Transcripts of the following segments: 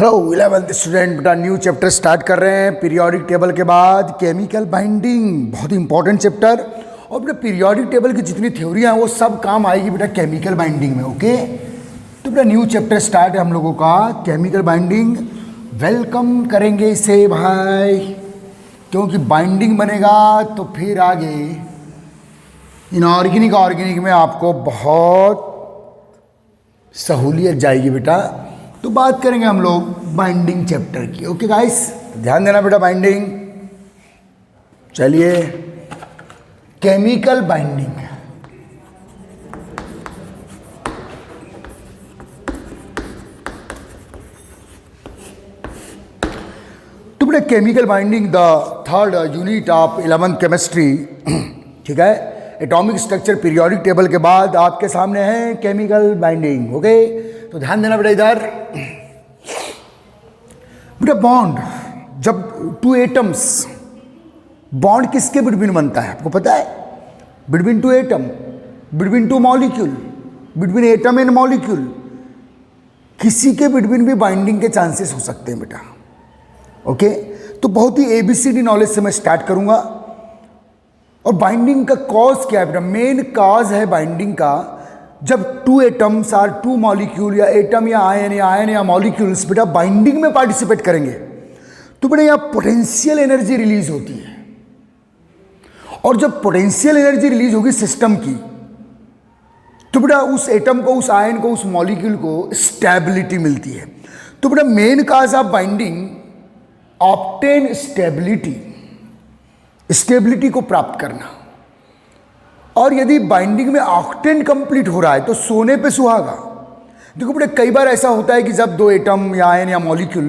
Hello 11th student, बेटा new chapter start कर रहे हैं। पीरियोडिक टेबल के बाद केमिकल बाइंडिंग, बहुत इंपॉर्टेंट चैप्टर। और बेटा पीरियोडिक टेबल की जितनी थ्योरियाँ हैं वो सब काम आएगी बेटा केमिकल बाइंडिंग में। ओके, तो बेटा न्यू चैप्टर स्टार्ट है हम लोगों का केमिकल बाइंडिंग। वेलकम करेंगे इसे भाई, क्योंकि बाइंडिंग बनेगा तो फिर आगे इनऑर्गेनिक ऑर्गेनिक में आपको बहुत सहूलियत जाएगी बेटा। तो बात करेंगे हम लोग बाइंडिंग चैप्टर की। ओके गाइस, ध्यान देना बेटा बाइंडिंग। चलिए, केमिकल बाइंडिंग। तो बेटा chemical binding the third unit of 11th chemistry, ठीक है। एटॉमिक स्ट्रक्चर पीरियोडिक टेबल के बाद आपके सामने है केमिकल बाइंडिंग। ओके, तो ध्यान देना बेटा इधर। बेटा बॉन्ड, जब टू एटम्स, बॉन्ड किसके बिटवीन बनता है आपको पता है? Between two atom, between two molecule, between atom and molecule. किसी के बिटवीन भी बाइंडिंग के चांसेस हो सकते हैं बेटा। ओके, तो बहुत ही एबीसीडी नॉलेज से मैं स्टार्ट करूंगा। और बाइंडिंग का कॉज क्या है बेटा? मेन कॉज है बाइंडिंग का, जब two atoms or two molecule, या एटम या आयन या मॉलिक्यूल्स बेटा बाइंडिंग में पार्टिसिपेट करेंगे, तो बेटा यहाँ पोटेंशियल एनर्जी रिलीज होती है। और जब पोटेंशियल एनर्जी रिलीज होगी सिस्टम की, तो बेटा उस एटम को, उस आयन को, उस मॉलिक्यूल को स्टेबिलिटी मिलती है। तो बेटा main cause of binding obtain stability, stability को प्राप्त करना। और यदि बाइंडिंग में ऑक्टेन कंप्लीट हो रहा है तो सोने पे सुहागा। देखो बेटा कई बार ऐसा होता है कि जब दो एटम या आयन या मॉलिक्यूल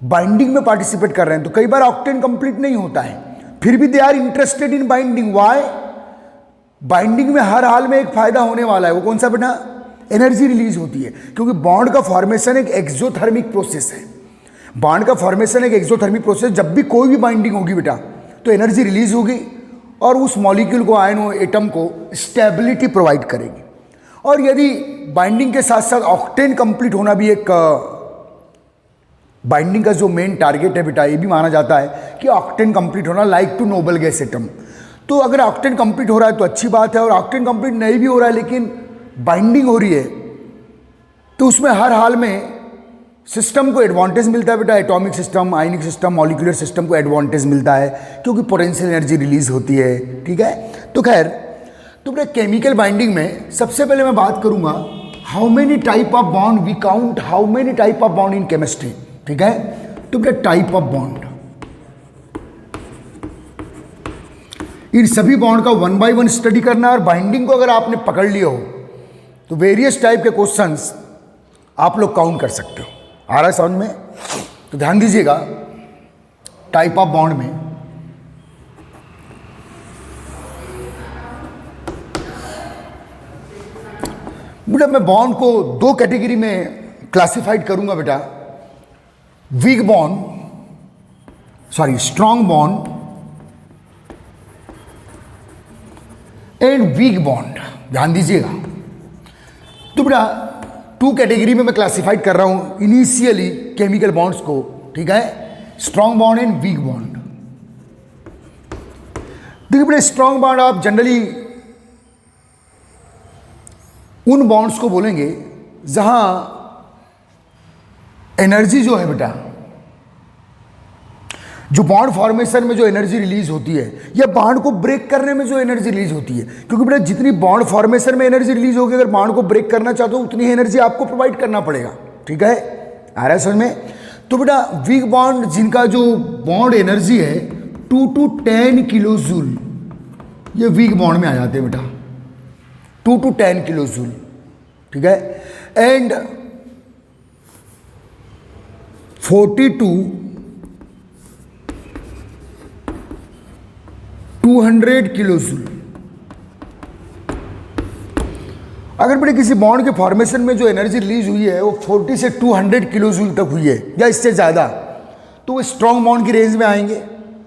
बाइंडिंग में पार्टिसिपेट कर रहे हैं तो कई बार ऑक्टेन कंप्लीट नहीं होता है, फिर भी they are interested in binding. Why? Binding में हर हाल में एक फायदा होने वाला है। वो कौन सा बेटा? एनर्जी रिलीज होती है, क्योंकि बॉन्ड का फॉर्मेशन एक एक्सोथर्मिक प्रोसेस है। बॉन्ड का फॉर्मेशन एक एक्सोथर्मिक प्रोसेस, जब भी कोई भी बाइंडिंग होगी बेटा तो एनर्जी रिलीज होगी और उस मॉलिक्यूल को, आयन और एटम को स्टेबिलिटी प्रोवाइड करेगी। और यदि बाइंडिंग के साथ साथ ऑक्टेन कंप्लीट होना भी एक बाइंडिंग का जो मेन टारगेट है बेटा, ये भी माना जाता है कि ऑक्टेन कंप्लीट होना, like to noble gas atom. तो अगर ऑक्टेन कंप्लीट हो रहा है तो अच्छी बात है, और ऑक्टेन कंप्लीट नहीं भी हो रहा है लेकिन बाइंडिंग हो रही है, तो उसमें हर हाल में सिस्टम को एडवांटेज मिलता है बेटा। एटॉमिक सिस्टम, आयनिक सिस्टम, मॉलिक्यूलर सिस्टम को एडवांटेज मिलता है क्योंकि पोटेंशियल एनर्जी रिलीज होती है। ठीक है, तो खैर, तो बेटा केमिकल बाइंडिंग में सबसे पहले मैं बात करूंगा how many type of bond we count, how many type of bond in chemistry. ठीक है, तो बेटा टाइप ऑफ बॉन्ड, इन सभी बॉन्ड का वन बाय वन स्टडी करना है। और बाइंडिंग को अगर आपने पकड़ लिया हो तो वेरियस टाइप के क्वेश्चंस आप लोग काउंट कर सकते हो। आ रहा है समझ में? तो ध्यान दीजिएगा, टाइप ऑफ बॉन्ड में बेटा मैं बॉन्ड को दो कैटेगरी में क्लासिफाइड करूंगा बेटा। Weak bond, sorry strong bond and weak bond. ध्यान दीजिएगा, तो बेटा टू कैटेगरी में मैं क्लासिफाइड कर रहा हूं इनिशियली केमिकल बॉन्ड्स को। ठीक है, strong bond and weak bond. देखिए बेटा स्ट्रॉन्ग बॉन्ड आप जनरली उन बॉन्ड्स को बोलेंगे जहां एनर्जी जो है बेटा, जो बॉन्ड फॉर्मेशन में जो एनर्जी रिलीज होती है, या बॉन्ड को ब्रेक करने में जो एनर्जी रिलीज होती है, क्योंकि बेटा जितनी बॉन्ड फॉर्मेशन में एनर्जी रिलीज होगी, अगर बॉन्ड को ब्रेक करना चाहते हो उतनी एनर्जी आपको प्रोवाइड करना पड़ेगा। ठीक है, आ रहा है समझ में? तो बेटा वीक बॉन्ड जिनका जो बॉन्ड एनर्जी है 2 to 10 किलो जूल, ये वीक बॉन्ड में आ जाते हैं बेटा, 2 to 10 किलो जूल। ठीक है, एंड 42 200 किलो जूल। अगर बेटे किसी बॉन्ड के फॉर्मेशन में जो एनर्जी रिलीज हुई है वो 40 से 200 किलो जूल तक हुई है या इससे ज़्यादा, तो वो स्ट्रॉन्ग बॉन्ड की रेंज में आएंगे।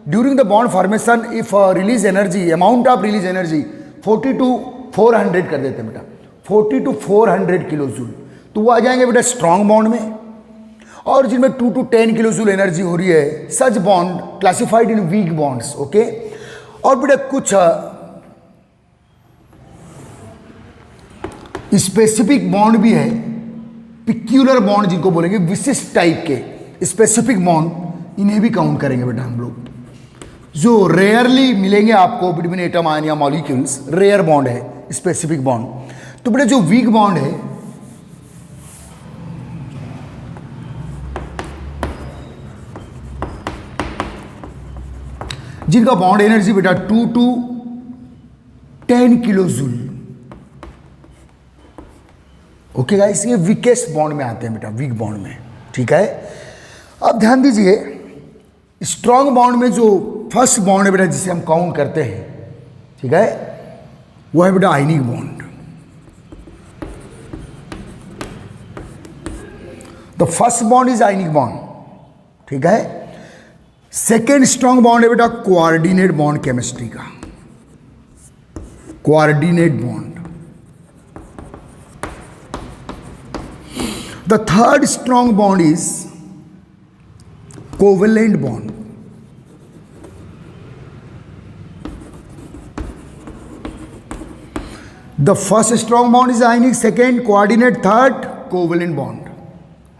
During the bond formation if release energy, amount of release energy 40 to 400 कर देते हैं बेटा, 40 to 400 किलो जूल, तो वो आ जाएंगे बेटा स्ट्रॉन्ग बॉन्ड में। और जिनमें 2 to 10 किलो जूल एनर्जी हो रही है, such bond classified in weak bonds. Okay, और बेटा कुछ स्पेसिफिक बॉन्ड भी है, पिक्यूलर बॉन्ड जिनको बोलेंगे, विशिष्ट टाइप के स्पेसिफिक बॉन्ड, इन्हें भी काउंट करेंगे बेटा हम लोग, जो रेयरली मिलेंगे आपको बिटवीन एटम आयन या मॉलिक्यूल्स, रेयर बॉन्ड है, स्पेसिफिक बॉन्ड। तो बेटा जो वीक बॉन्ड है, जिनका बॉन्ड एनर्जी बेटा 2 to 10 kilo joule. Okay guys, ये वीकेस्ट बॉन्ड में आते हैं बेटा, वीक बॉन्ड में। ठीक है, अब ध्यान दीजिए, स्ट्रॉन्ग बॉन्ड में जो फर्स्ट बॉन्ड है बेटा जिसे हम काउंट करते हैं, ठीक है, वो है बेटा ionic bond. The first bond is ionic bond. ठीक है, सेकेंड स्ट्रॉन्ग बॉन्ड है बेटा कोऑर्डिनेट बॉन्ड केमिस्ट्री का, coordinate bond. The third strong bond is covalent bond. The first strong bond is ionic, second coordinate, third covalent bond.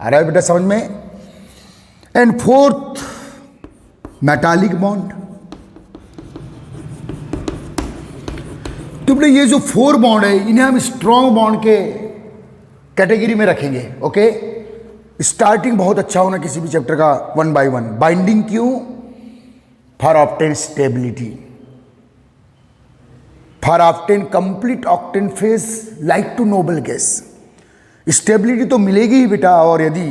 आ रहा है बेटा समझ में? And fourth metallic bond. तो बेटा ये जो 4 बॉन्ड है, इन्हें हम स्ट्रॉन्ग बॉन्ड के कैटेगरी में रखेंगे। ओके, स्टार्टिंग बहुत अच्छा होना किसी भी चैप्टर का, 1 by 1। बाइंडिंग क्यों? For obtain stability, for obtain complete octane phase like to noble gas. Stability तो मिलेगी ही बेटा, और यदि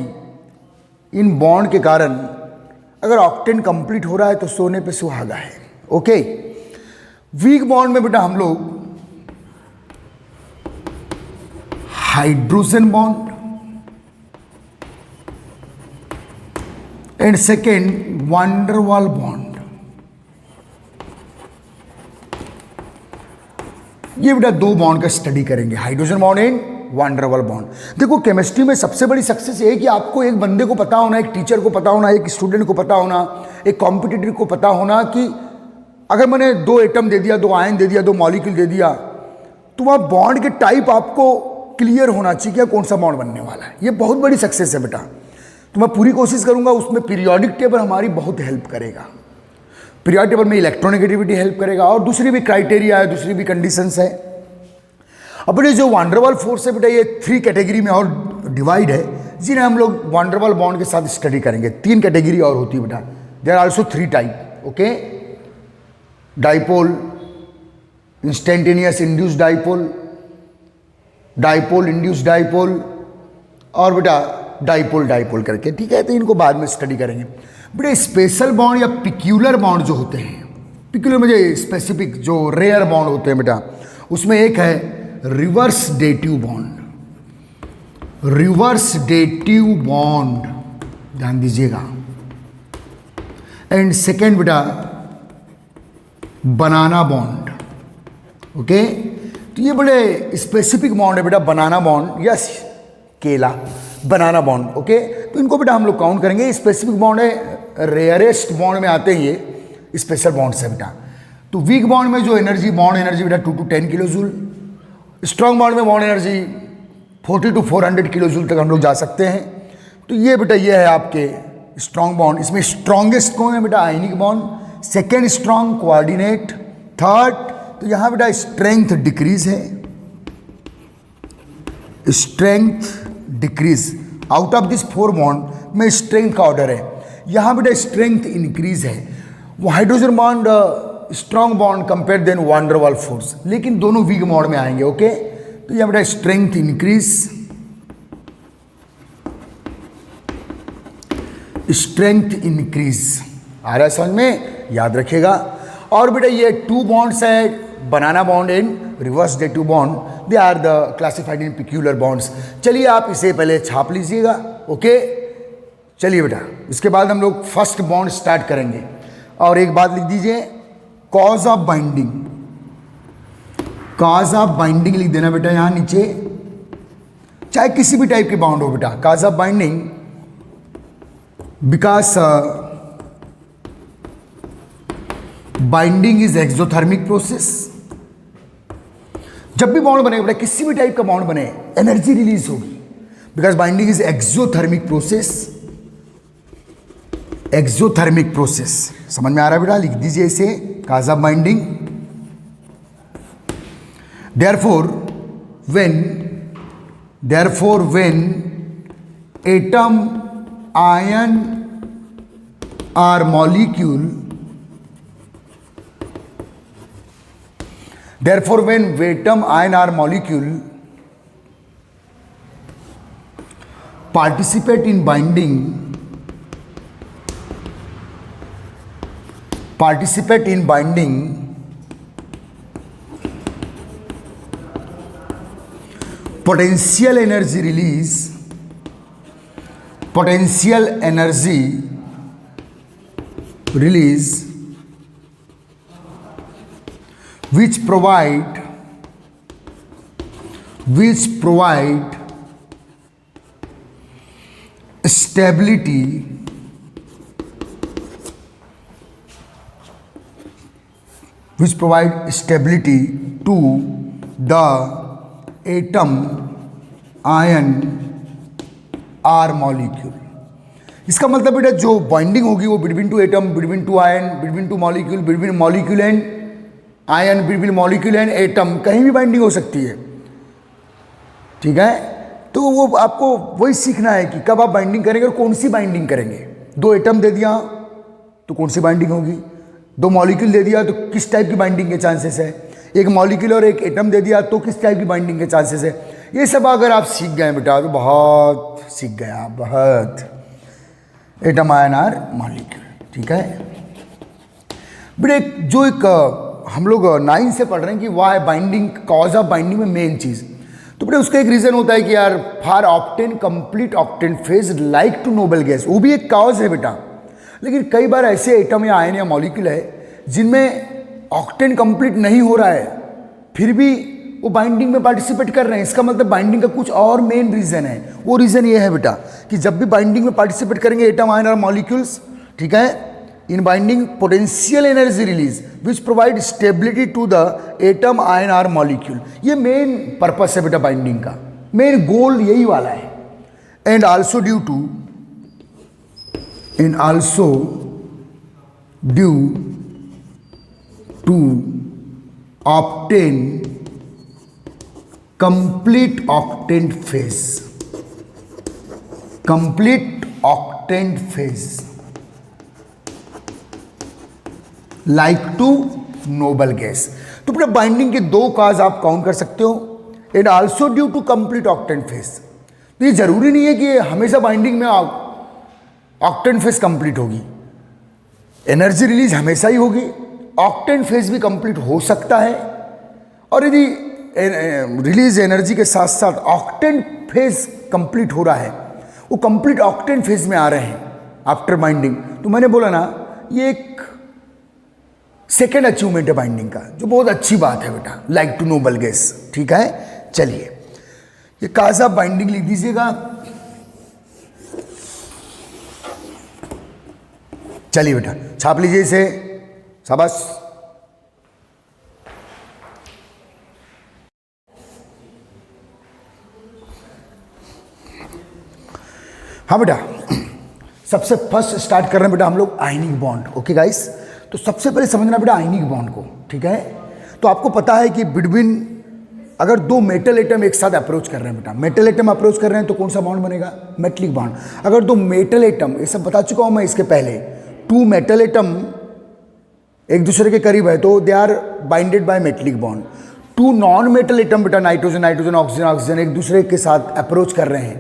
इन बॉन्ड के कारण अगर ऑक्टेन कंप्लीट हो रहा है तो सोने पे सुहागा है। ओके, वीक बॉन्ड में बेटा हम लोग hydrogen bond and second van der Waal bond, ये बेटा 2 बॉन्ड का स्टडी करेंगे, hydrogen bond and van der Waal bond. देखो केमिस्ट्री में सबसे बड़ी सक्सेस ये है कि आपको एक बंदे को पता होना, एक टीचर को पता होना, एक स्टूडेंट को पता होना, एक कॉम्पिटिटर को पता होना कि अगर मैंने 2 एटम दे दिया, 2 आयन दे दिया, 2 मॉलिक्यूल दे दिया, तो वह बॉन्ड के टाइप आपको क्लियर होना चाहिए कि कौन सा बॉन्ड बनने वाला है। ये बहुत बड़ी सक्सेस है बेटा। तो मैं पूरी कोशिश करूंगा, उसमें पीरियोडिक टेबल हमारी बहुत हेल्प करेगा। पीरियोडिक टेबल में इलेक्ट्रोनेगेटिविटी हेल्प करेगा, और दूसरी भी क्राइटेरिया है, दूसरी भी कंडीशंस है। अब बेटे जो वांडरवाल फोर्स है बेटा, ये 3 कैटेगरी में और डिवाइड है, जिन्हें हम लोग वांडरवाल बॉन्ड के साथ स्टडी करेंगे। 3 कैटेगरी और होती है बेटा, there are also 3 type. Okay, dipole, instantaneous induced dipole, dipole induced dipole, और बेटा डाइपोल डाइपोल करके। ठीक है, तो इनको बाद में स्टडी करेंगे। बेटा स्पेशल बॉन्ड या पिक्यूलर बॉन्ड जो होते हैं, पिक्यूलर में स्पेसिफिक जो रेयर बॉन्ड होते हैं बेटा, उसमें एक है reverse dative bond. Reverse dative bond, ध्यान दीजिएगा। एंड सेकेंड बेटा बनाना बॉन्ड। ओके, तो ये बड़े स्पेसिफिक बॉन्ड है बेटा, बनाना बॉन्ड, यस केला, बनाना बॉन्ड। ओके, तो इनको बेटा हम लोग काउंट करेंगे। स्पेसिफिक बॉन्ड है, रेयरेस्ट बॉन्ड में आते हैं ये, स्पेशल बॉन्ड है बेटा। तो वीक बॉन्ड में जो एनर्जी, बॉन्ड एनर्जी बेटा 2 to 10 kilo joule. Strong bond में bond energy 40 to 400 kilo joule तक हम लोग जा सकते हैं। तो ये बेटा ये है आपके स्ट्रॉन्ग बॉन्ड। इसमें स्ट्रॉन्गेस्ट कौन है बेटा? Ionic bond. Second strong coordinate. Third, तो यहां बेटा स्ट्रेंथ डिक्रीज है, strength decrease. Out of this 4 bond में स्ट्रेंथ का ऑर्डर है, यहां बेटा स्ट्रेंथ इंक्रीज है। वो hydrogen bond strong bond compare than van der Waals force, लेकिन दोनों वीक बॉन्ड में आएंगे। ओके, तो यहां बेटा स्ट्रेंथ इंक्रीज, स्ट्रेंथ इंक्रीज। आ रहा है समझ में? याद रखिएगा। और बेटा ये 2 बॉन्ड्स है, banana bond and reverse dative bond, they are the classified in peculiar bonds. चलिए आप इसे पहले छाप लीजिएगा। ओके, चलिए बेटा, इसके बाद हम लोग फर्स्ट बॉन्ड स्टार्ट करेंगे। और एक बात लिख दीजिए, cause of binding, cause of binding लिख देना बेटा यहां नीचे, चाहे किसी भी टाइप के बॉन्ड हो बेटा। Cause of binding because binding is exothermic process. जब भी बॉन्ड बने बेटा, किसी भी टाइप का बॉन्ड बने, एनर्जी रिलीज होगी, because binding is exothermic process. Exothermic process समझ में आ रहा है बेटा? लिख दीजिए इसे, cause of binding. Therefore when atom, ion और molecule, therefore when atom, ion or molecule participate in binding, potential energy release which provide stability to the atom, ion or molecule। इसका मतलब बेटा जो बाइंडिंग होगी वो between two atom, between two ion, between two molecule, between molecule and ion, between molecule and atom, कहीं भी binding हो सकती है। ठीक है, तो वो आपको वही सीखना है कि कब आप बाइंडिंग करेंगे और कौन सी बाइंडिंग करेंगे। दो एटम दे दिया तो कौन सी बाइंडिंग होगी, दो मॉलिक्यूल दे दिया तो किस टाइप की बाइंडिंग के चांसेस है, एक मॉलिक्यूल और एक एटम दे दिया तो किस टाइप की बाइंडिंग के चांसेस है। ये सब अगर आप सीख गए बेटा तो बहुत सीख गए आप, बहुत। एटम, आयन और मॉलिक्यूल, ठीक है बेटा। एक हम लोग 9 से पढ़ रहे हैं कि why binding, cause of binding में मेन चीज़, तो बेटा उसका एक रीज़न होता है कि यार for octet complete octane phase like to noble gas, वो भी एक कॉज है बेटा। लेकिन कई बार ऐसे एटम या आयन या मॉलिक्यूल है जिनमें ऑक्टेन कंप्लीट नहीं हो रहा है, फिर भी वो बाइंडिंग में पार्टिसिपेट कर रहे हैं। इसका मतलब बाइंडिंग का कुछ और मेन रीज़न है। वो रीज़न ये है बेटा कि जब भी बाइंडिंग में पार्टिसिपेट करेंगे एटम, आयन और मॉलिक्यूल्स, ठीक है, in binding potential energy release which provide stability to the atom, ion और मॉलिक्यूल। ये मेन पर्पस है बेटा बाइंडिंग का, मेन गोल यही वाला है। And also due to obtain complete octane phase like to noble gas. तो बेटा बाइंडिंग के दो काज आप काउंट कर सकते हो, and also due to complete octane phase. तो ये जरूरी नहीं है कि हमेशा बाइंडिंग में ऑक्टेन फेज कंप्लीट होगी, एनर्जी रिलीज हमेशा ही होगी, ऑक्टेन फेज भी कंप्लीट हो सकता है। और यदि रिलीज एनर्जी के साथ साथ ऑक्टेन फेज कंप्लीट हो रहा है, वो कंप्लीट ऑक्टेन फेज में आ रहे हैं आफ्टर बाइंडिंग, तो मैंने बोला ना ये एक सेकेंड अचीवमेंट है बाइंडिंग का, जो बहुत अच्छी बात है बेटा, लाइक टू नोबल गैस। ठीक है, चलिए ये काज ऑफ बाइंडिंग लिख दीजिएगा। चलिए बेटा छाप लीजिए इसे, शाबाश। हाँ बेटा, सबसे फर्स्ट स्टार्ट कर रहे हैं बेटा हम लोग आयनिक बॉन्ड। ओके गाइस, तो सबसे पहले समझना बेटा आयनिक बॉन्ड को, ठीक है। तो आपको पता है कि बिटवीन अगर दो मेटल एटम एक साथ अप्रोच कर रहे हैं बेटा, मेटल एटम अप्रोच कर रहे हैं तो कौन सा बॉन्ड बनेगा, मेटलिक बॉन्ड। अगर दो मेटल एटम, ये सब बता चुका हूं मैं इसके पहले, टू मेटल एटम एक दूसरे के करीब है तो they are binded by metallic bond. Two non metal atom बेटा, नाइट्रोजन नाइट्रोजन, ऑक्सीजन ऑक्सीजन, एक दूसरे के साथ अप्रोच कर रहे हैं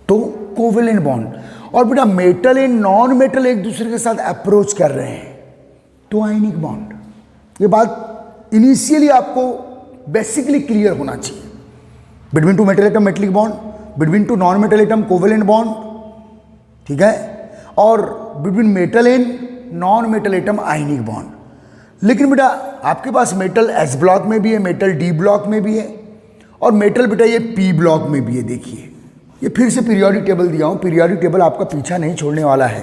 तो कोवेलेंट बॉन्ड। और बेटा मेटल एंड नॉन मेटल एक दूसरे के साथ अप्रोच कर रहे हैं तो आयनिक बॉन्ड। ये बात इनिशियली आपको बेसिकली क्लियर होना चाहिए। Between two metal atom metallic bond, between two non metal atom covalent bond, ठीक है, और between metal and non metal atom ionic bond. लेकिन बेटा आपके पास मेटल एस ब्लॉक में भी है, मेटल डी ब्लॉक में भी है, और मेटल बेटा ये पी ब्लॉक में भी है। देखिए ये फिर से पीरियोडिक टेबल दिया हूँ, पीरियोडिक टेबल आपका पीछा नहीं छोड़ने वाला है।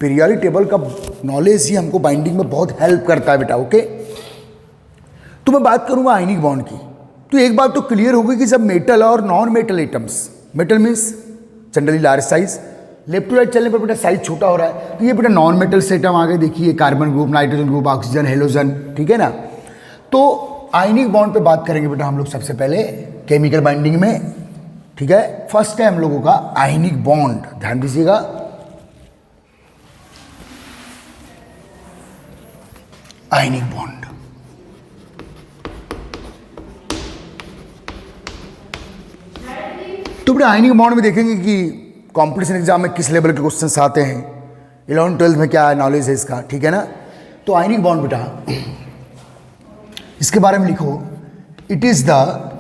पीरियोडिक टेबल का नॉलेज ही हमको बाइंडिंग में बहुत हेल्प करता है बेटा, ओके। तो मैं बात करूँगा आयनिक बॉन्ड की, तो एक बात तो क्लियर होगी कि जब मेटल और non metal atoms, metal means generally large size, left to right चलने पर बेटा साइज छोटा हो रहा है, तो ये बेटा नॉन मेटल से एटम आगे देखिए, carbon group, nitrogen group, oxygen, halogen, ठीक है ना। तो आयनिक बॉन्ड पे बात करेंगे बेटा हम लोग सबसे पहले केमिकल बाइंडिंग में, ठीक है। फर्स्ट है हम लोगों का आयनिक बॉन्ड, ध्यान दीजिएगा। आयनिक बॉन्ड, तो बेटा आयनिक बॉन्ड में देखेंगे कि कॉम्पिटिशन एग्जाम में किस लेवल के क्वेश्चंस आते हैं, 11th 12th में क्या नॉलेज है इसका, ठीक है ना। तो आयनिक बॉन्ड बेटा इसके बारे में लिखो, it is the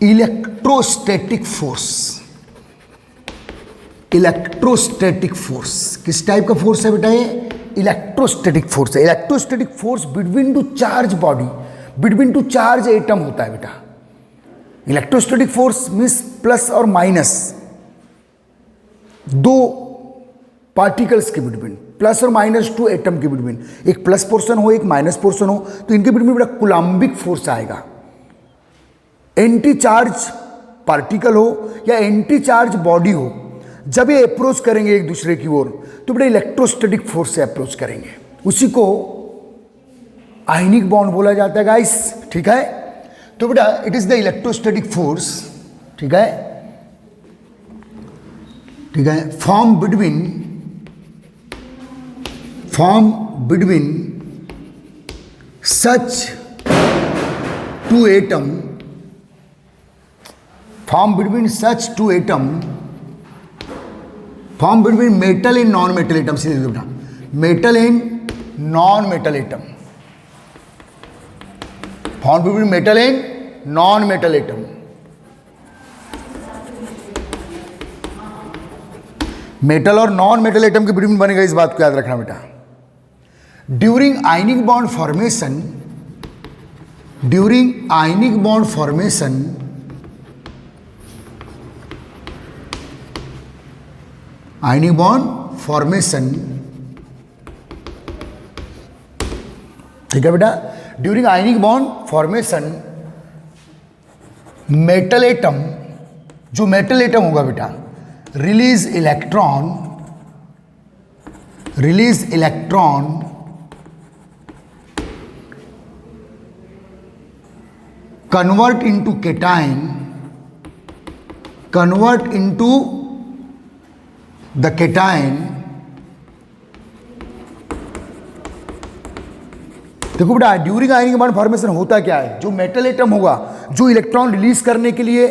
electrostatic force. Electrostatic force किस टाइप का फोर्स है बेटा? ये इलेक्ट्रोस्टैटिक फोर्स है। Electrostatic force between two charge body, between two charge atom होता है बेटा। इलेक्ट्रोस्टैटिक फोर्स मीन्स प्लस और माइनस, दो पार्टिकल्स के बिटवीन, प्लस और माइनस टू एटम के बिटवीन, एक प्लस पोर्शन हो एक माइनस पोर्शन हो, तो इनके बिटवीन बेटा कूलम्बिक फोर्स आएगा। एंटी चार्ज पार्टिकल हो या एंटी चार्ज बॉडी हो, जब ये अप्रोच करेंगे एक दूसरे की ओर तो बेटा इलेक्ट्रोस्टैटिक फोर्स से अप्रोच करेंगे, उसी को आयनिक बॉन्ड बोला जाता है गाइस, ठीक है। तो बेटा it is the electrostatic force, ठीक है, ठीक है, form between such two atom, form between such two atom, form between metal and non metal atom, सीधे बेटा metal and non metal atom, form between metal and non metal atom। Metal और non metal atom के between बनेगा, इस बात को याद रखना बेटा। During ionic bond formation, during ionic bond formation आयनिक बॉन्ड फॉर्मेशन, ठीक है बेटा। During ionic bond formation metal atom, जो मेटल एटम होगा बेटा, release electron convert into cation, convert into the cation. देखो बेटा ड्यूरिंग आयनिक बॉन्ड फॉर्मेशन होता क्या है, जो मेटल एटम होगा जो इलेक्ट्रॉन रिलीज करने के लिए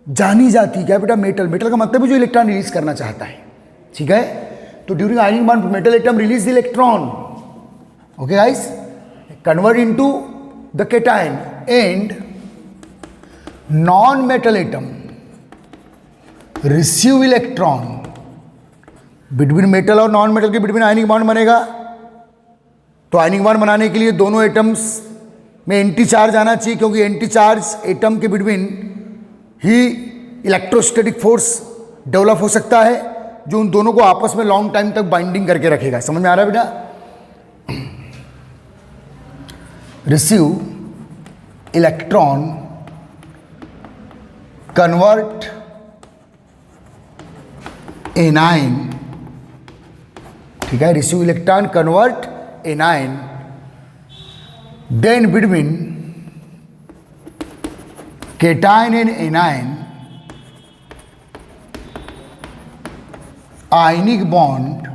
जानी जाती है, क्या बेटा मेटल, मेटल का मतलब है जो इलेक्ट्रॉन रिलीज करना चाहता है, ठीक है। तो during ionic bond metal atom release the electron, okay guys, convert into the cation, and non metal atom receive electron. Between metal और नॉन मेटल के बिटवीन आयनिक बॉन्ड बनेगा, तो आयनिक बॉन्ड बनाने के लिए दोनों एटम्स में एंटी चार्ज आना चाहिए, क्योंकि एंटी चार्ज एटम के बिटवीन ही इलेक्ट्रोस्टैटिक फोर्स डेवलप हो सकता है, जो उन दोनों को आपस में लॉन्ग टाइम तक बाइंडिंग करके रखेगा। समझ में आ रहा है बेटा? रिसीव इलेक्ट्रॉन कन्वर्ट एनाइन, ठीक है, receive electron convert anion, then between cation and anion ionic bond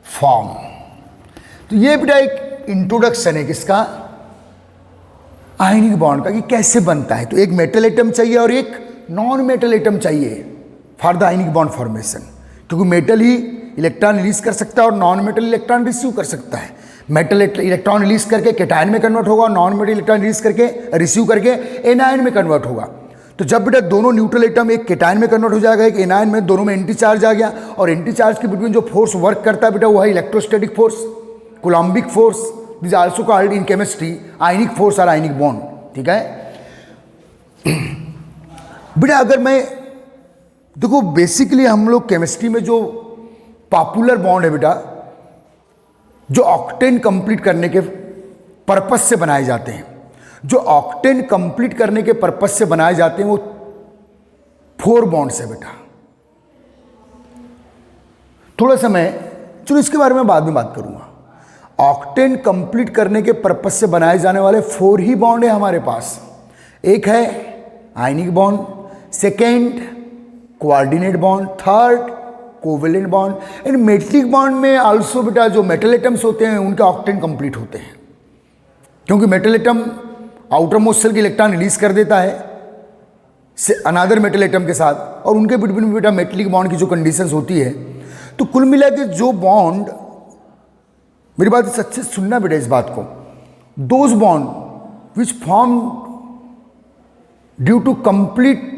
form. तो ये बेटा एक इंट्रोडक्शन है किसका, आयनिक बॉन्ड का, कि कैसे बनता है। तो एक मेटल एटम चाहिए और एक नॉन मेटल एटम चाहिए for the ionic bond formation, क्योंकि मेटल ही इलेक्ट्रॉन रिलीज कर सकता है और नॉन मेटल इलेक्ट्रॉन रिसीव कर सकता है। मेटल इलेक्ट्रॉन रिलीज करके केटायन में कन्वर्ट होगा, नॉन मेटल इलेक्ट्रॉन रिलीज करके रिसीव करके एनायन में कन्वर्ट होगा। तो जब बेटा दोनों न्यूट्रल एटम एक केटायन में कन्वर्ट हो जाएगा, एक एनायन में, दोनों में एंटी चार्ज आ गया, और एंटी चार्ज के बिटवीन जो फोर्स वर्क करता है बेटा वो है electrostatic force, Coulombic force, this also called in chemistry ionic force और आयनिक बॉन्ड। ठीक है बेटा, अगर मैं देखो बेसिकली हम लोग केमिस्ट्री में जो पॉपुलर बॉन्ड है बेटा, जो ऑक्टेन कंप्लीट करने के पर्पज से बनाए जाते हैं, जो ऑक्टेन कंप्लीट करने के पर्पज से बनाए जाते हैं वो 4 बॉन्ड्स है बेटा। थोड़ा सा मैं चलो इसके बारे में बाद में बात करूंगा। ऑक्टेन कंप्लीट करने के पर्पज से बनाए जाने वाले 4 ही बॉन्ड है हमारे पास। एक है आयनिक bond, second coordinate bond, third covalent bond and metallic bond में आल्सो बेटा जो मेटल एटम्स होते हैं उनके ऑक्टेन कंप्लीट होते हैं, क्योंकि metal atom outer most shell के इलेक्ट्रॉन रिलीज कर देता है अनादर मेटल एटम के साथ, और उनके बिटवीन में बेटा मेटलिक बॉन्ड की जो कंडीशंस होती है। तो कुल मिला के जो बॉन्ड, मेरी बात सच्चे सुनना बेटा इस बात को, those bond which form due to complete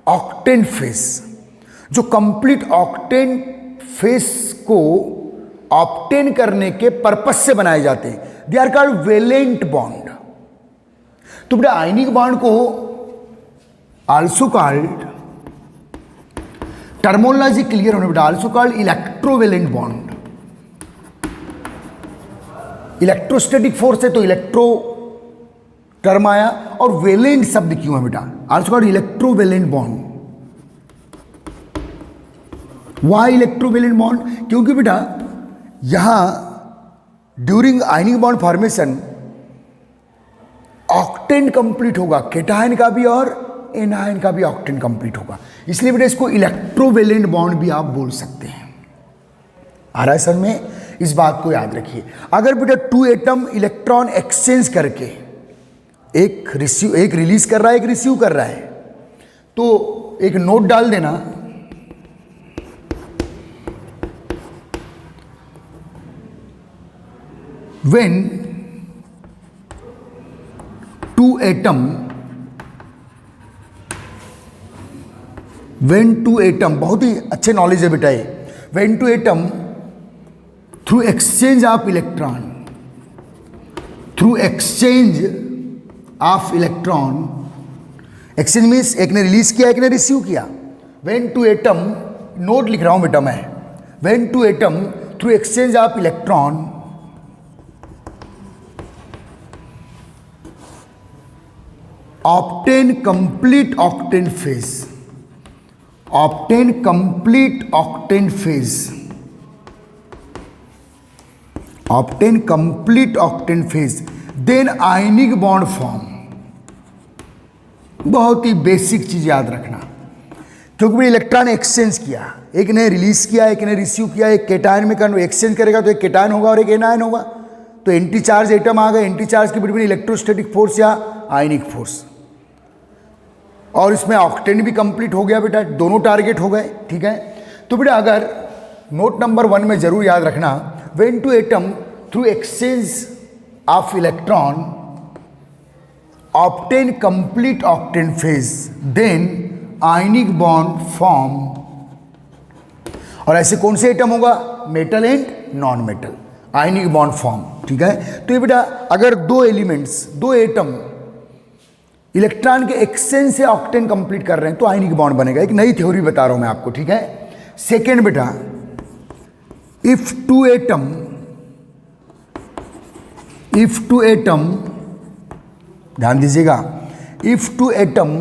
octet phase, जो कंप्लीट ऑक्टेन फेस को ऑब्टेन करने के पर्पज से बनाए जाते हैं, they are called valent bond. तो बेटा आयनिक बॉन्ड को आल्सो कॉल्ड, टर्मोलॉजी क्लियर होने बेटा, also called electrovalent bond. Electrostatic force है तो इलेक्ट्रो टर्म आया, और वेलेंट शब्द क्यों है बेटा, also called electrovalent bond. Why electrovalent bond, क्योंकि बेटा यहां during ionic bond formation octet complete होगा, केटायन का भी और एनायन का भी ऑक्टेन कंप्लीट होगा, इसलिए बेटा इसको इलेक्ट्रोवेलेंट बॉन्ड भी आप बोल सकते हैं। आ रहा है सर में, इस बात को याद रखिए। अगर बेटा 2 एटम इलेक्ट्रॉन एक्सचेंज करके एक रिलीज कर रहा है, एक रिसीव कर रहा है, तो एक नोट डाल देना, when 2 एटम, बहुत ही अच्छे नॉलेज है बेटा ये, when 2 atom through exchange of electron, exchange means एक ने रिलीज किया एक ने रिसीव किया। when 2 एटम, नोट लिख रहा हूं बेटा मैं, when 2 atom through exchange of electron obtain complete octane phase, obtain complete octane phase, obtain complete octane phase, then ionic bond form। बहुत ही बेसिक चीज याद रखना, क्योंकि इलेक्ट्रॉन एक्सचेंज किया, एक ने रिलीज किया एक ने रिसीव किया, एक केटायन में एक्सचेंज करेगा तो एक केटायन होगा और एक एनायन होगा, तो एंटी चार्ज एटम आ गए, एंटी चार्ज के बिटवीन इलेक्ट्रोस्टैटिक फोर्स या आयनिक फोर्स, और इसमें ऑक्टेन भी कंप्लीट हो गया बेटा, दोनों टारगेट हो गए। ठीक है, तो बेटा अगर नोट नंबर 1 में जरूर याद रखना, when 2 atom through exchange of electron obtain complete octane phase, then ionic bond form. और ऐसे कौन से एटम होगा, metal and non metal, ionic bond form. ठीक है, तो ये बेटा अगर 2 एलिमेंट्स, 2 एटम इलेक्ट्रॉन के एक्सचेंज से ऑक्टेन कंप्लीट कर रहे हैं तो आयनिक बॉन्ड बनेगा। एक नई थ्योरी बता रहा हूं मैं आपको। ठीक है, सेकेंड बेटा, इफ टू एटम, ध्यान दीजिएगा, if 2 atom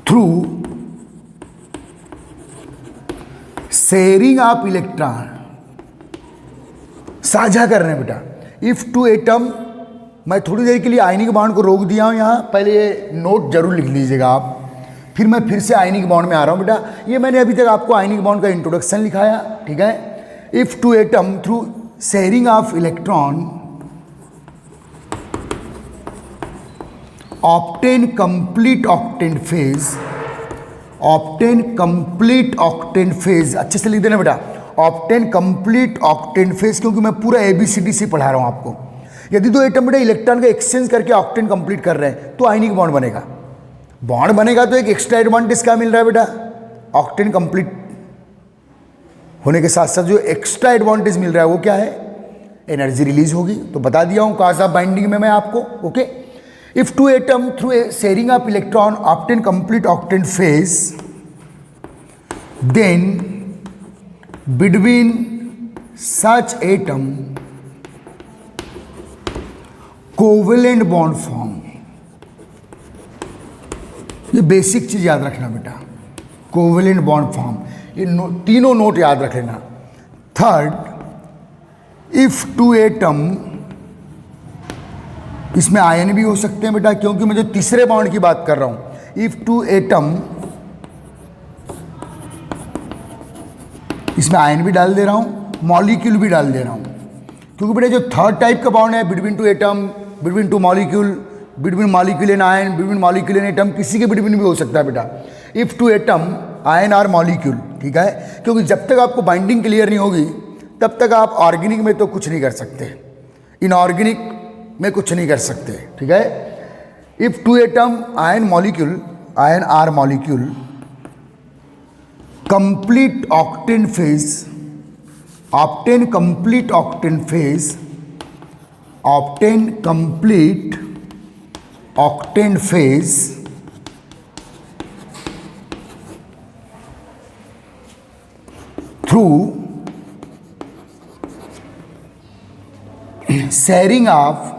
through sharing of electron, साझा कर रहे हैं बेटा, इफ 2 एटम, मैं थोड़ी देर के लिए आयनिक बॉन्ड को रोक दिया हूं यहाँ, पहले ये नोट जरूर लिख लीजिएगा आप, फिर मैं फिर से आयनिक बॉन्ड में आ रहा हूं बेटा। ये मैंने अभी तक आपको आयनिक बॉन्ड का इंट्रोडक्शन लिखाया। ठीक है, if 2 atom through sharing of electron obtain complete octane phase, obtain complete octane phase, अच्छे से लिख देना बेटा, ऑब्टेन कंप्लीट ऑक्टेन फेज, क्योंकि मैं पूरा ABCD से पढ़ा रहा हूं आपको। यदि 2 एटम बेटा इलेक्ट्रॉन का एक्सचेंज करके ऑक्टेन कंप्लीट कर रहे हैं तो आयनिक बॉन्ड बनेगा। बॉन्ड बनेगा तो एक एक्स्ट्रा एडवांटेज क्या मिल रहा है बेटा, ऑक्टेन कंप्लीट होने के साथ साथ जो एक्स्ट्रा एडवांटेज मिल रहा है वो क्या है, एनर्जी रिलीज होगी। तो बता दिया हूँ कॉज ऑफ बाइंडिंग में मैं आपको। Okay, if two atom through sharing of electron obtain complete octane phase, then between such atom covalent bond form. ये बेसिक चीज याद रखना बेटा, कोवेलेंट बॉन्ड फॉर्म। ये तीनों नोट याद रख लेना। थर्ड, इफ टू एटम, इसमें आयन भी हो सकते हैं बेटा, क्योंकि मैं जो तीसरे बॉन्ड की बात कर रहा हूं। इफ टू एटम, इसमें आयन भी डाल दे रहा हूं, मॉलिक्यूल भी डाल दे रहा हूं, क्योंकि बेटा जो थर्ड टाइप का बॉन्ड है between two atom, between two molecule, between molecule and ion, between molecule and atom, किसी के बिटवीन भी हो सकता है बेटा। If two atom ion or molecule, ठीक है, क्योंकि जब तक आपको बाइंडिंग क्लियर नहीं होगी तब तक आप ऑर्गेनिक में तो कुछ नहीं कर सकते, इनऑर्गेनिक में कुछ नहीं कर सकते, ठीक है। If two atom ion molecule, ion or molecule, complete octane phase, obtain complete octane phase, obtain complete octane phase through sharing of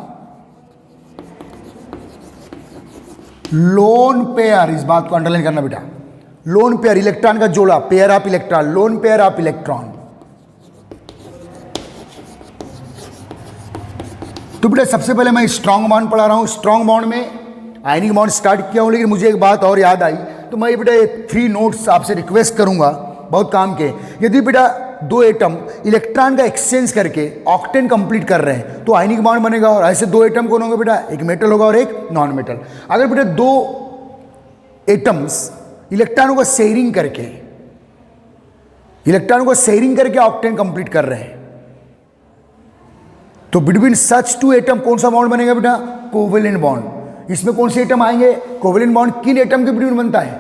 lone pair. इस बात को अंडरलाइन करना बेटा, लोन पेयर, इलेक्ट्रॉन का जोड़ा, pair of electron, loan pair of electron. तो बेटा सबसे पहले मैं स्ट्रॉन्ग बॉन्ड पढ़ा रहा हूं। स्ट्रॉन्ग बॉन्ड में आयनिक बॉन्ड स्टार्ट किया हूं, लेकिन मुझे एक बात और याद आई, तो मैं बेटा ये 3 नोट्स आपसे रिक्वेस्ट करूंगा, बहुत काम के। यदि बेटा 2 एटम इलेक्ट्रॉन का एक्सचेंज करके ऑक्टेन कंप्लीट कर रहे हैं तो आयनिक बॉन्ड बनेगा, और ऐसे 2 एटम कौन होंगे बेटा, एक मेटल होगा और एक नॉन मेटल। अगर बेटा 2 एटम्स इलेक्ट्रॉनों को शेयरिंग करके ऑक्टेन कंप्लीट कर रहे हैं, तो बिटवीन सच 2 एटम कौन सा बॉन्ड बनेगा बेटा, कोवेलेंट बॉन्ड। इसमें कौन से एटम आएंगे, कोवेलेंट बॉन्ड किन एटम के बिटवीन बनता है,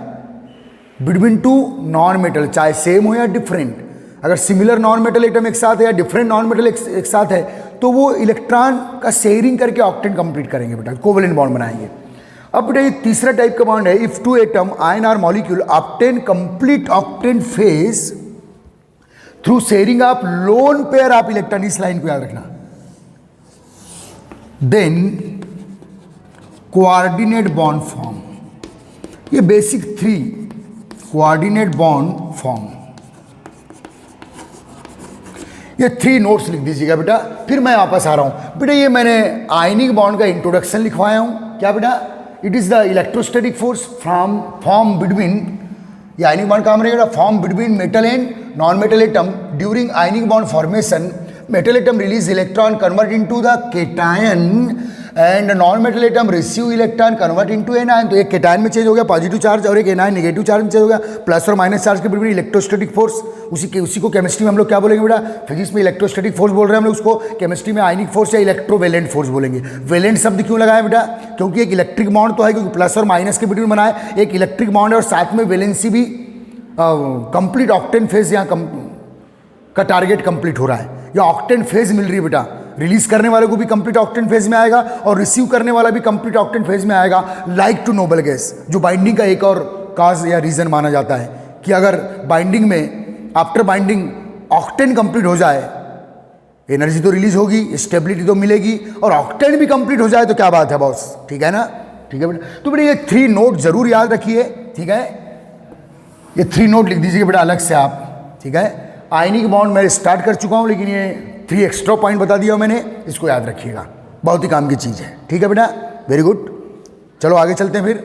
बिटवीन 2 नॉन मेटल, चाहे सेम हो या डिफरेंट। अगर सिमिलर नॉन मेटल एटम एक साथ है या डिफरेंट नॉन मेटल एक साथ है तो वो इलेक्ट्रॉन का शेयरिंग करके ऑक्टेन कंप्लीट करेंगे बेटा, कोवेलेंट बॉन्ड बनाएंगे। अब बेटा ये तीसरा टाइप का बॉन्ड है, if two atom ion or molecule obtain complete octane phase through sharing of lone pair of electron. इस लाइन को याद रखना। Then coordinate bond form. ये बेसिक 3 कोऑर्डिनेट बॉन्ड फॉर्म, ये 3 नोट्स लिख दीजिएगा बेटा। फिर मैं वापस आ रहा हूं बेटा, ये मैंने आयनिक बॉन्ड का इंट्रोडक्शन लिखवाया हूं। क्या बेटा, it is the electrostatic force from form between, ये आयनिक बॉन्ड काम रहेगा, form between metal and non metal atom during ionic bond formation. Metal atom release electron convert into the cation and non metal atom receive electron convert into anion. तो एक cation में change हो गया positive charge और एक anion negative charge में change हो गया, प्लस और माइनस चार्ज के बिटवीन इलेक्ट्रोस्टैटिक फोर्स। उसी को केमिस्ट्री में हम लोग क्या बोलेंगे बेटा, फिजिक्स में इलेक्ट्रोस्टैटिक फोर्स बोल रहे हैं हम लोग, उसको केमिस्ट्री में आयनिक फोर्स या इलेक्ट्रोवेलेंट फोर्स बोलेंगे। वेलेंट शब्द क्यों लगाया बेटा, क्योंकि एक इलेक्ट्रिक बॉन्ड तो है, क्योंकि प्लस और माइनस के बिटवीन बनाए, एक इलेक्ट्रिक बॉन्ड है और साथ में वैलेंसी भी, कंप्लीट ऑक्टेन फेज यहाँ का टारगेट कंप्लीट हो रहा है, या ऑक्टेन फेज मिल रही है बेटा। रिलीज करने वाले को भी कंप्लीट ऑक्टेन फेज में आएगा और रिसीव करने वाला भी कंप्लीट ऑक्टेन फेज में आएगा। लाइक टू नोबल गैस, जो बाइंडिंग का एक और काज या रीजन माना जाता है कि अगर बाइंडिंग में आफ्टर बाइंडिंग ऑक्टेन कंप्लीट हो जाए, एनर्जी तो रिलीज होगी, स्टेबिलिटी तो मिलेगी, और ऑक्टेन भी कंप्लीट हो जाए तो क्या बात है बॉस, ठीक है ना। ठीक है बेटा, तो बेटा ये 3 नोट जरूर याद रखिए, ठीक है। ये 3 नोट लिख दीजिए बेटा अलग से आप, ठीक है। आयनिक बॉन्ड मैं स्टार्ट कर चुका हूं, लेकिन ये 3 एक्स्ट्रा पॉइंट बता दिया मैंने, इसको याद रखिएगा, बहुत ही काम की चीज़ है, ठीक है बेटा, वेरी गुड। चलो आगे चलते हैं फिर।